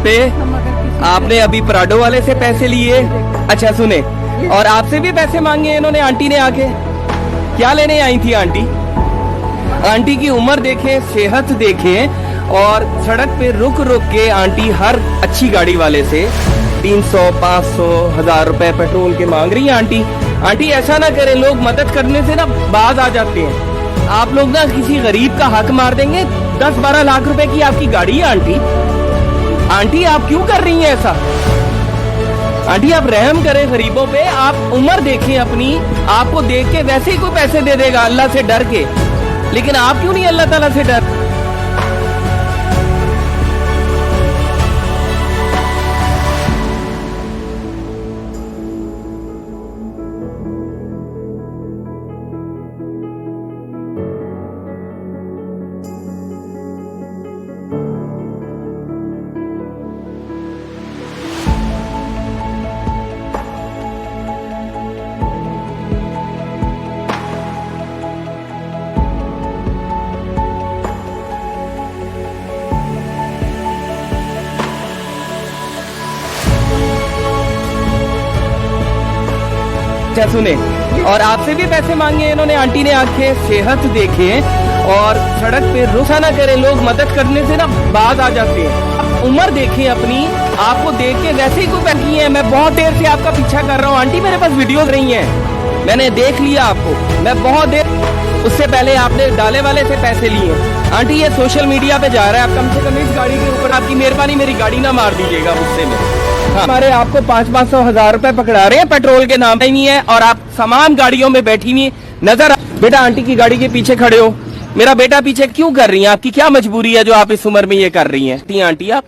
पे आपने अभी पराडो वाले से पैसे लिए। अच्छा सुने, और आपसे भी पैसे मांगे इन्होंने, आंटी ने आके। क्या लेने आई थी आंटी? आंटी की उम्र देखें, सेहत देखें, और सड़क पे रुक रुक के आंटी हर अच्छी गाड़ी वाले से 300, 500, 1000 रुपए पेट्रोल के मांग रही है आंटी। आंटी ऐसा ना करें, लोग मदद करने से ना बाज आ जाते हैं। आप लोग ना किसी गरीब का हक मार देंगे। 10-12 लाख रुपए की आपकी गाड़ी है आंटी। आंटी आप क्यों कर रही हैं ऐसा? आंटी आप रहम करें गरीबों पे। आप उम्र देखें अपनी, आपको देख के वैसे ही कोई पैसे दे देगा अल्लाह से डर के, लेकिन आप क्यों नहीं अल्लाह ताला से डर? अच्छा सुने, और आपसे भी पैसे मांगे इन्होंने, आंटी ने आके। सेहत देखें और सड़क पे रुसा ना करें, लोग मदद करने से ना बाज आ जाते हैं। उम्र देखें अपनी, आपको देख के वैसे ही कोई पैसे है। मैं बहुत देर से आपका पीछा कर रहा हूँ आंटी, मेरे पास वीडियोस रही हैं, मैंने देख लिया आपको। मैं बहुत देर, उससे पहले आपने डाले वाले से पैसे लिए। आंटी ये सोशल मीडिया पे जा रहा है, आप कम से कम इस गाड़ी के ऊपर आपकी मेहरबानी मेरी गाड़ी ना मार दीजिएगा गुस्से में। हमारे आपको 500-500, 1000 रुपए पकड़ा रहे हैं पेट्रोल के नाम नहीं है, और आप तमाम गाड़ियों में बैठी हुई नजर। बेटा आंटी की गाड़ी के पीछे खड़े हो, मेरा बेटा पीछे क्यों कर रही है? आपकी क्या मजबूरी है जो आप इस उम्र में ये कर रही हैं? आंटी आप